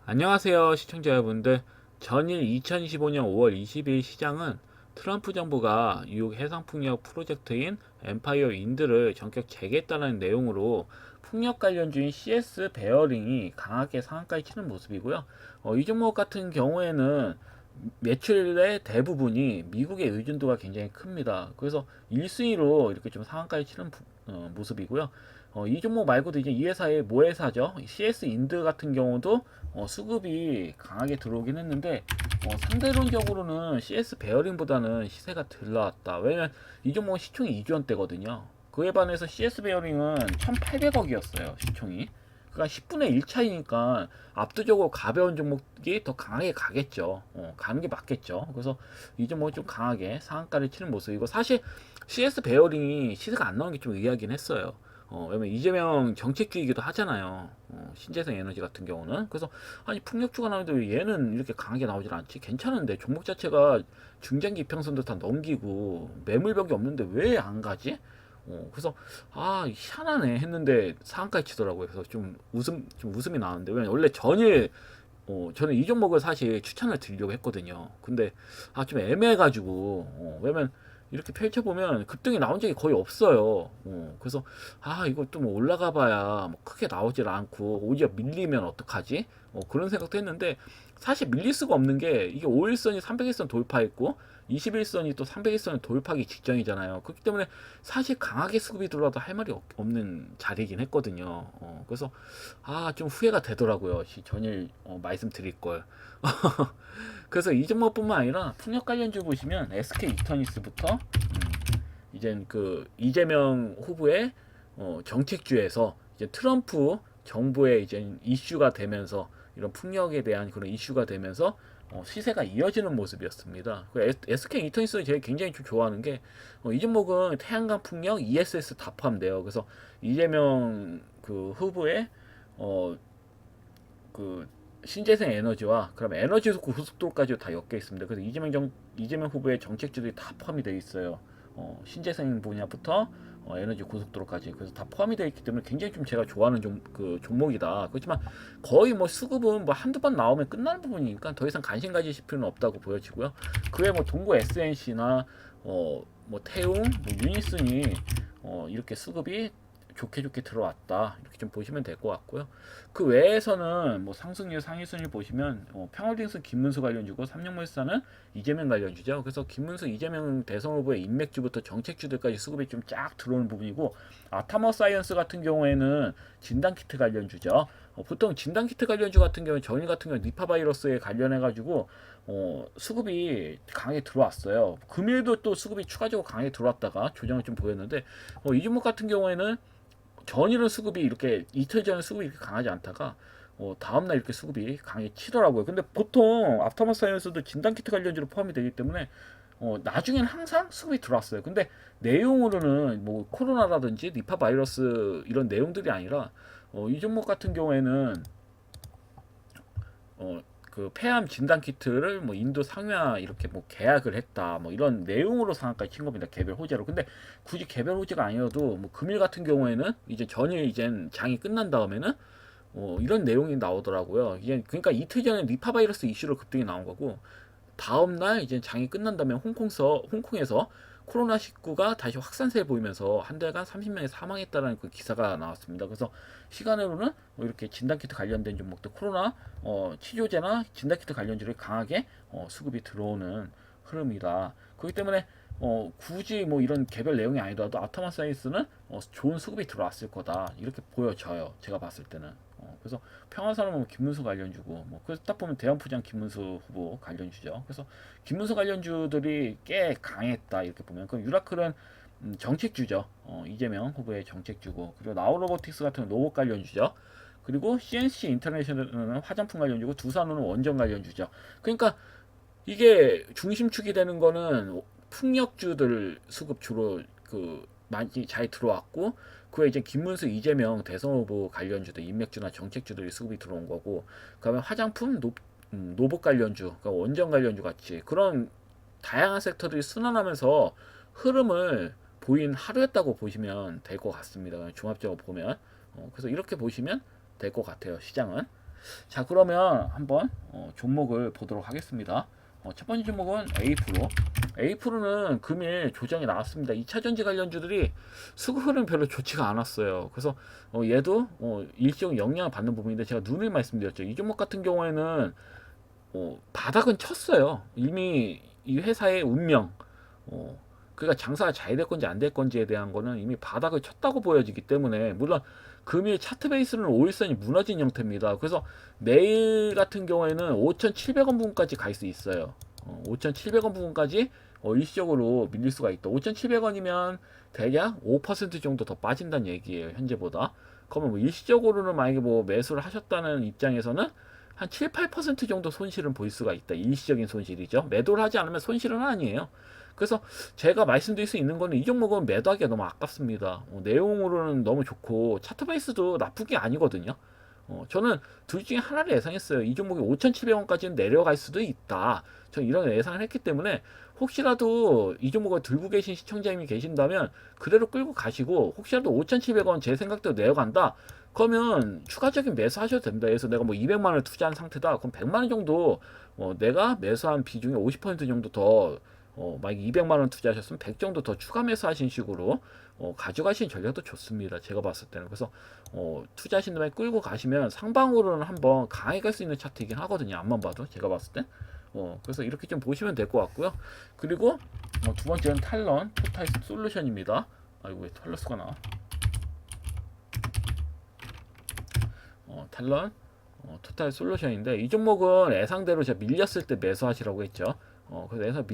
안녕하세요 시청자 여러분들. 전일 2025년 5월 20일 시장은 트럼프 정부가 유혹 해상풍력 프로젝트인 엠파이어 윈드를 전격 재개했다는 내용으로 풍력 관련주인 CS 베어링이 강하게 상한가에 치는 모습이고요. 이 종목 같은 경우에는 매출의 대부분이 미국의 의존도가 굉장히 큽니다. 그래서 1순위로 이렇게 좀 상한가에 치는 모습이고요. 이 종목 말고도 이제 이 회사의 모회사죠. CS 인드 같은 경우도 수급이 강하게 들어오긴 했는데 상대론적으로는 CS 베어링보다는 시세가 덜 나왔다. 왜냐면 이 종목은 시총이 2조 원대거든요. 그에 반해서 CS 베어링은 1,800억이었어요. 시총이. 그러니까 10분의 1 차이니까 압도적으로 가벼운 종목이 더 강하게 가겠죠. 가는 게 맞겠죠. 그래서 이 종목은 좀 강하게 상한가를 치는 모습이고, 사실 CS 베어링이 시세가 안 나온 게 좀 의아하긴 했어요. 왜냐면 이재명 정책주의이기도 하잖아요. 신재생 에너지 같은 경우는. 그래서 아니 풍력주가 나오는데 왜 얘는 이렇게 강하게 나오질 않지? 괜찮은데 종목 자체가 중장기 이평선도 다 넘기고 매물벽이 없는데 왜 안 가지? 그래서 아 희한하네 했는데 상한가에 치더라고요. 그래서 좀 웃음이 나왔는데, 왜냐면 원래 전일 저는 이 종목을 사실 추천을 드리려고 했거든요. 근데 좀 애매해가지고, 왜냐면 이렇게 펼쳐보면 급등이 나온 적이 거의 없어요. 그래서 이거 또 뭐 올라가봐야 뭐 크게 나오질 않고 오히려 밀리면 어떡하지? 그런 생각도 했는데, 사실 밀릴 수가 없는 게 이게 5일선이 300일선 돌파했고 21선이 또 300일선을 돌파하기 직전이잖아요. 그렇기 때문에 사실 강하게 수급이 들어와도 할 말이 없는 자리이긴 했거든요. 그래서 좀 후회가 되더라고요. 전일 말씀드릴 걸. 그래서 이 종목뿐만 아니라 풍력 관련주 보시면 SK 이터니스부터 이제 그 이재명 후보의 정책주에서 이제 트럼프 정부의 이제 이슈가 되면서, 이런 풍력에 대한 그런 이슈가 되면서 시세가 이어지는 모습이었습니다. SK 이터니스 제가 굉장히 좀 좋아하는 게, 이 종목은 태양광 풍력, ESS 다 포함돼요. 그래서 이재명 그 후보의 어, 그 신재생 에너지와 그럼 에너지 고속도로까지 다 엮여 있습니다. 그래서 이재명 후보의 정책주들이 다 포함이 되어 있어요. 신재생 분야부터 에너지 고속도로까지, 그래서 다 포함이 되어 있기 때문에 굉장히 좀 제가 좋아하는 종목이다. 그렇지만 거의 뭐 수급은 뭐 한두 번 나오면 끝나는 부분이니까 더 이상 관심 가지실 필요는 없다고 보여지고요. 그외 뭐 동구 SNC나 뭐 태웅, 뭐 유니슨이 이렇게 수급이 좋게 들어왔다, 이렇게 좀 보시면 될 것 같고요. 그 외에서는 뭐 상승률 상위순위 보시면 평화딩스 김문수 관련주고, 삼성물산은 이재명 관련주죠. 그래서 김문수 이재명 대선 후보의 인맥주부터 정책주들까지 수급이 좀 쫙 들어오는 부분이고, 아타머 사이언스 같은 경우에는 진단키트 관련주죠. 보통 진단키트 관련주 같은 경우는 전일 같은 경우 니파 바이러스에 관련해 가지고 수급이 강하게 들어왔어요. 금일도 또 수급이 추가적으로 강하게 들어왔다가 조정을 좀 보였는데, 이 종목 같은 경우에는 전일은 수급이 이렇게 이틀 전에 수급이 이렇게 강하지 않다가 다음날 이렇게 수급이 강하게 치더라고요. 근데 보통 아프터마스 사이언스도 진단키트 관련주로 포함이 되기 때문에 나중에는 항상 수급이 들어왔어요. 근데 내용으로는 뭐 코로나라든지 니파 바이러스 이런 내용들이 아니라 이 종목 같은 경우에는 그 폐암 진단 키트를 뭐 인도 상회와 이렇게 뭐 계약을 했다, 뭐 이런 내용으로 상한가에 친 겁니다. 개별 호재로. 근데 굳이 개별 호재가 아니어도 뭐 금일 같은 경우에는 이제 전일 이젠 장이 끝난 다음에는 이런 내용이 나오더라고요. 이게 그러니까 이틀 전에 니파 바이러스 이슈로 급등이 나온 거고, 다음 날 이제 장이 끝난다면 홍콩에서 코로나19가 다시 확산세를 보이면서 한 달간 30명이 사망했다는 그 기사가 나왔습니다. 그래서 시간으로는 뭐 이렇게 진단키트 관련된 종목들, 코로나 치료제나 진단키트 관련주를 강하게 수급이 들어오는 흐름이다. 그렇기 때문에 굳이 뭐 이런 개별 내용이 아니더라도 아타마 사이언스는 좋은 수급이 들어왔을 거다, 이렇게 보여져요. 제가 봤을 때는. 그래서 평화산업은 김문수 관련주고, 뭐 그래서 딱 보면 대한포장 김문수 후보 관련주죠. 그래서 김문수 관련주들이 꽤 강했다, 이렇게 보면. 그럼 유라클은 정책주죠. 이재명 후보의 정책주고, 그리고 나우로보틱스 같은 로봇 관련주죠. 그리고 CNC 인터내셔널은 화장품 관련주고, 두산호는 원전 관련주죠. 그러니까 이게 중심축이 되는 거는 풍력주들 수급 주로 많이 잘 들어왔고, 그에 이제 김문수, 이재명 대선 후보 관련주들, 인맥주나 정책주들이 수급이 들어온 거고, 그다음에 화장품, 노복 관련주, 그러니까 원전 관련주 같이 그런 다양한 섹터들이 순환하면서 흐름을 보인 하루였다고 보시면 될 것 같습니다. 종합적으로 보면. 그래서 이렇게 보시면 될 것 같아요. 시장은. 자, 그러면 한번 종목을 보도록 하겠습니다. 첫 번째 종목은 A프로. A프로는 금일 조정이 나왔습니다. 2차전지 관련주들이 수급 흐름 별로 좋지가 않았어요. 그래서 얘도 일시적 영향을 받는 부분인데, 제가 누누이 말씀드렸죠. 이 종목 같은 경우에는 바닥은 쳤어요. 이미 이 회사의 운명, 그러니까 장사가 잘 될 건지 안 될 건지에 대한 거는 이미 바닥을 쳤다고 보여지기 때문에, 물론 금일 차트 베이스는 5일선이 무너진 형태입니다. 그래서 내일 같은 경우에는 5,700원 부분까지 갈 수 있어요. 5,700원 부분까지 일시적으로 밀릴 수가 있다. 5,700원이면 대략 5% 정도 더 빠진다는 얘기예요. 현재보다. 그러면 뭐 일시적으로는 만약에 뭐 매수를 하셨다는 입장에서는 한 7, 8% 정도 손실은 보일 수가 있다. 일시적인 손실이죠. 매도를 하지 않으면 손실은 아니에요. 그래서 제가 말씀드릴 수 있는 거는 이 종목은 매도하기가 너무 아깝습니다. 내용으로는 너무 좋고 차트 베이스도 나쁜 게 아니거든요. 저는 둘 중에 하나를 예상했어요. 이 종목이 5,700원까지는 내려갈 수도 있다. 저는 이런 예상을 했기 때문에, 혹시라도 이 종목을 들고 계신 시청자님이 계신다면 그대로 끌고 가시고, 혹시라도 5,700원 제 생각대로 내려간다, 그러면 추가적인 매수하셔도 됩니다. 그래서 내가 뭐 200만원을 투자한 상태다, 그럼 100만원 정도 내가 매수한 비중의 50% 정도 더, 만약 200만원 투자하셨으면 100 정도 더 추가 매수하신 식으로 가져가시는 전략도 좋습니다. 제가 봤을 때는. 그래서 투자하신 다음에 끌고 가시면 상방으로는 한번 강하게 갈 수 있는 차트이긴 하거든요. 앞만 봐도 제가 봤을 때. 그래서 이렇게 좀 보시면 될 것 같고요. 그리고 두 번째는 탈런 토탈 솔루션입니다. 아이고, 왜 탈러스가 나와? 탈런 토탈 솔루션인데, 이 종목은 예상대로 제가 밀렸을 때 매수하시라고 했죠. 그래서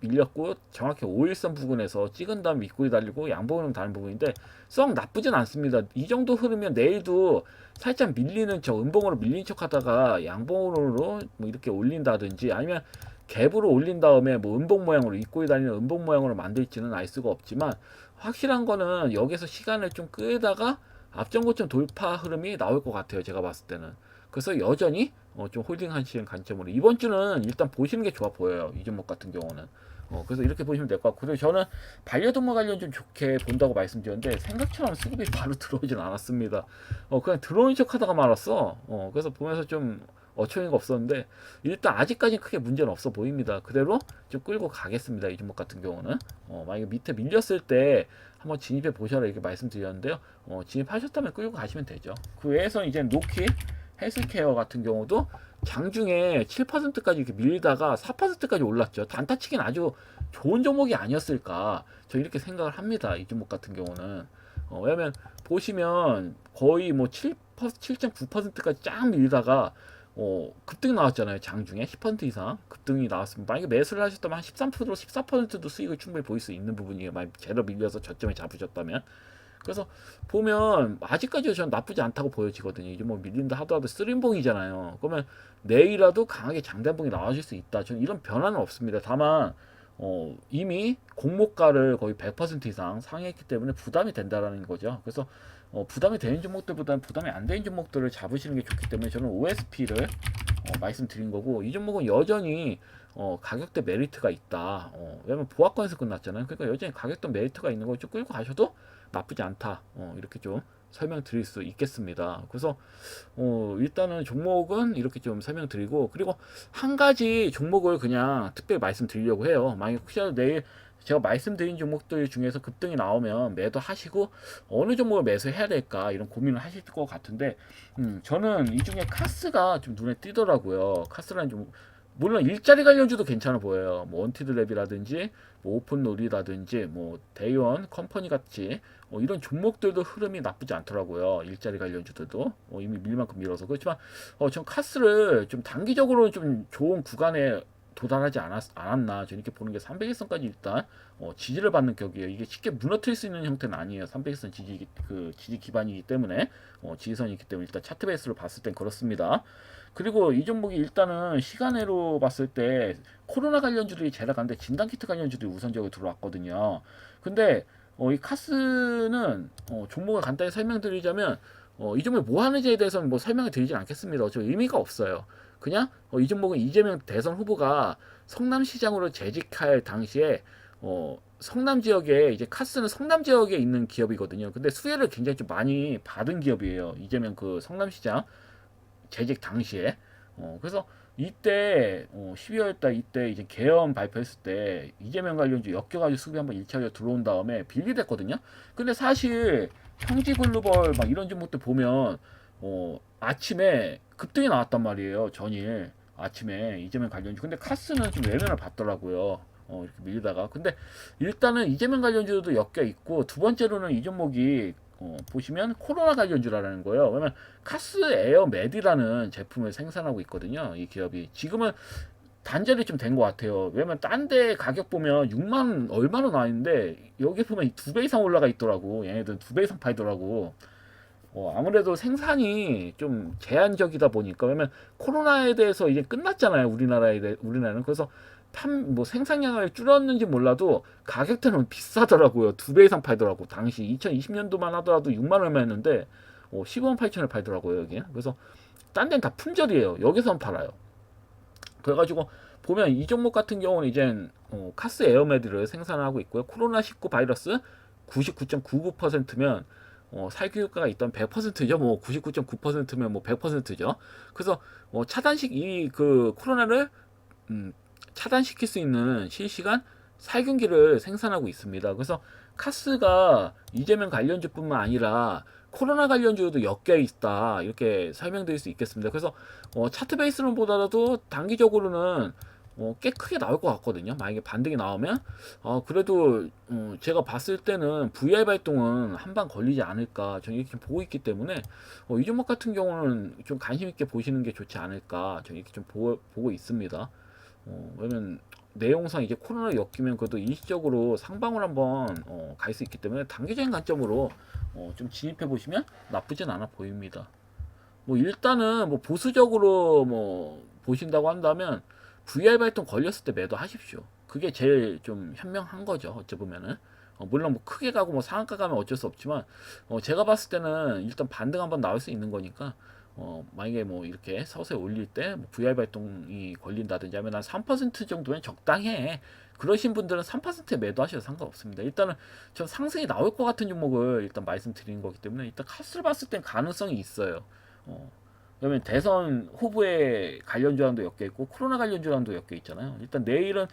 밀렸고 정확히 5일선 부근에서 찍은 다음 윗골이 달리고 양봉으로 다른 부분인데, 썩 나쁘진 않습니다. 이 정도 흐르면 내일도 살짝 밀리는 척, 음봉으로 밀린 척 하다가 양봉으로 뭐 이렇게 올린다든지, 아니면 갭으로 올린 다음에 뭐 음봉 모양으로, 윗골이 달리는 음봉 모양으로 만들지는 알 수가 없지만, 확실한 거는 여기서 시간을 좀 끄다가 앞전고점 돌파 흐름이 나올 것 같아요. 제가 봤을 때는. 그래서 여전히 좀 홀딩하시는 관점으로 이번 주는 일단 보시는 게 좋아 보여요. 이 종목 같은 경우는. 그래서 이렇게 보시면 될 것 같고, 그리고 저는 반려동물 관련 좀 좋게 본다고 말씀드렸는데, 생각처럼 수급이 바로 들어오진 않았습니다. 그냥 들어오는 척 하다가 말았어. 그래서 보면서 좀 어처구니가 없었는데, 일단 아직까지 크게 문제는 없어 보입니다. 그대로 좀 끌고 가겠습니다. 이 종목 같은 경우는. 만약에 밑에 밀렸을 때 한번 진입해 보셔라 이렇게 말씀드렸는데요. 진입하셨다면 끌고 가시면 되죠. 그 외에서는 이제 노키 헬스케어 같은 경우도 장중에 7%까지 이렇게 밀다가 4%까지 올랐죠. 단타치기는 아주 좋은 종목이 아니었을까, 저 이렇게 생각을 합니다. 이 종목 같은 경우는. 왜냐면 보시면 거의 뭐 7.9%까지 쫙 밀다가 급등 나왔잖아요. 장중에 10% 이상 급등이 나왔으면, 만약에 매수를 하셨다면 한 13%, 14%도 수익을 충분히 보일 수 있는 부분이에요. 만약 제로 밀려서 저점에 잡으셨다면. 그래서 보면 아직까지 저는 나쁘지 않다고 보여지거든요. 이제 뭐 밀린다 하더라도 쓰림봉이잖아요. 그러면 내일이라도 강하게 장단봉이 나와줄 수 있다. 저는 이런 변화는 없습니다. 다만 이미 공모가를 거의 100% 이상 상회했기 때문에 부담이 된다라는 거죠. 그래서 부담이 되는 종목들보다는 부담이 안 되는 종목들을 잡으시는 게 좋기 때문에 저는 OSP를 말씀드린 거고, 이 종목은 여전히 가격대 메리트가 있다. 왜냐면 보합권에서 끝났잖아요. 그러니까 여전히 가격대 메리트가 있는 거 좀 끌고 가셔도 나쁘지 않다. 이렇게 좀 설명드릴 수 있겠습니다. 그래서 일단은 종목은 이렇게 좀 설명드리고, 그리고 한 가지 종목을 그냥 특별히 말씀드리려고 해요. 만약 혹시라도 내일 제가 말씀드린 종목들 중에서 급등이 나오면 매도하시고 어느 종목을 매수해야 될까 이런 고민을 하실 것 같은데, 저는 이 중에 카스가 좀 눈에 띄더라고요. 카스라는 좀, 물론 일자리 관련주도 괜찮아 보여요. 뭐 원티드랩이라든지 뭐 오픈놀이라든지 뭐 대이원 컴퍼니 같이 이런 종목들도 흐름이 나쁘지 않더라고요. 일자리 관련주들도 이미 밀만큼 밀어서. 그렇지만 전 카스를 좀 단기적으로는 좀 좋은 구간에 도달하지 않았나, 저 이렇게 보는 게 300일선까지 일단 지지를 받는 격이에요. 이게 쉽게 무너뜨릴 수 있는 형태는 아니에요. 300일선 지지 기반이기 때문에, 지지선이 있기 때문에 일단 차트 베이스로 봤을 땐 그렇습니다. 그리고 이 종목이 일단은 시간으로 봤을 때 코로나 관련주들이 제일 강한데 진단키트 관련주들이 우선적으로 들어왔거든요. 근데 이 카스는 종목을 간단히 설명드리자면 이 종목이 뭐 하는지에 대해서는 뭐 설명을 드리진 않겠습니다. 저 의미가 없어요. 그냥 이 종목은 이재명 대선 후보가 성남시장으로 재직할 당시에 성남 지역에 이제 카스는 성남 지역에 있는 기업이거든요. 근데 수혜를 굉장히 좀 많이 받은 기업이에요. 이재명 그 성남시장 재직 당시에. 그래서 이때 12월 달 이때 이제 개헌 발표했을 때 이재명 관련주 엮여가지고 수급이 한번 1차로 들어온 다음에 빌리됐거든요. 근데 사실 평지글로벌 막 이런 종목들 보면 아침에 급등이 나왔단 말이에요. 전일 아침에 이재명 관련주. 근데 카스는 좀 외면을 받더라고요. 이렇게 밀리다가. 근데 일단은 이재명 관련주도 엮여 있고 두 번째로는 이 종목이 보시면 코로나 관련주라는 거예요. 왜냐면 카스 에어 med이라는 제품을 생산하고 있거든요. 이 기업이 지금은 단절이 좀 된 것 같아요. 왜냐면 딴 데 가격 보면 6만 얼마나 나있는데 여기 보면 2배 이상 올라가 있더라고. 얘네들 2배 이상 팔더라고. 아무래도 생산이 좀 제한적이다 보니까 왜냐면 코로나에 대해서 이제 끝났잖아요. 우리나라는 그래서 뭐 생산량을 줄였는지 몰라도 가격대는 비싸더라고요. 2배 이상 팔더라고. 당시 2020년도만 하더라도 6만 얼마였는데 15만 8천을 팔더라고요. 여기. 그래서 딴 데는 다 품절이에요. 여기서만 팔아요. 그래가지고 보면 이 종목 같은 경우는 이젠 카스 에어메드를 생산하고 있고요. 코로나19 바이러스 99.99%면 살균효과가 있던 100%죠. 뭐 99.9%면 뭐 100%죠. 그래서 차단식 이 그 코로나를 차단시킬 수 있는 실시간 살균기를 생산하고 있습니다. 그래서 카스가 이재명 관련주뿐만 아니라 코로나 관련주도 엮여 있다 이렇게 설명드릴 수 있겠습니다. 그래서 차트 베이스론 보다도 단기적으로는 꽤 크게 나올 것 같거든요. 만약에 반등이 나오면 그래도 제가 봤을 때는 VR 발동은 한 방 걸리지 않을까 저는 이렇게 보고 있기 때문에 이 종목 같은 경우는 좀 관심 있게 보시는 게 좋지 않을까 저는 이렇게 좀 보고 있습니다. 왜냐면 내용상 이제 코로나 엮이면 그래도 일시적으로 상방을 한번 갈 수 있기 때문에 단기적인 관점으로 좀 진입해 보시면 나쁘진 않아 보입니다. 뭐 일단은 뭐 보수적으로 뭐 보신다고 한다면 VR 발동 걸렸을 때 매도하십시오. 그게 제일 좀 현명한 거죠. 어찌 보면은. 물론 뭐 크게 가고 뭐 상한가 가면 어쩔 수 없지만 제가 봤을 때는 일단 반등 한번 나올 수 있는 거니까 만약에 뭐 이렇게 서서히 올릴 때뭐 VR 발동이 걸린다든지 하면 한 3% 정도면 적당해. 그러신 분들은 3%에 매도하셔도 상관없습니다. 일단은 전 상승이 나올 것 같은 종목을 일단 말씀드리는 거기 때문에 일단 카스를 봤을 땐 가능성이 있어요. 어, 그러면 대선 후보의 관련 주랑도 엮여 있고 코로나 관련 주랑도 엮여 있잖아요. 일단 내일은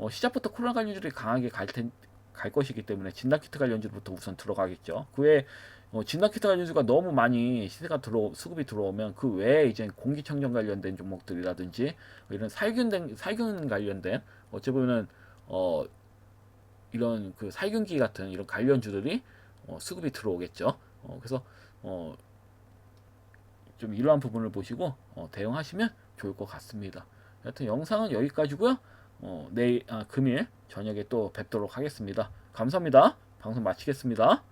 시작부터 코로나 관련주들이 강하게 갈 것이기 때문에 진단키트 관련주부터 우선 들어가겠죠. 그 외에 진단키트 관련주가 너무 많이 수급이 들어오면 그 외에 이제 공기청정 관련된 종목들이라든지 이런 살균 관련된 어찌 보면은 어, 이런 그 살균기 같은 이런 관련주들이 수급이 들어오겠죠. 그래서 어, 좀 이러한 부분을 보시고 대응하시면 좋을 것 같습니다. 여튼 영상은 여기까지고요. 금일 저녁에 또 뵙도록 하겠습니다. 감사합니다. 방송 마치겠습니다.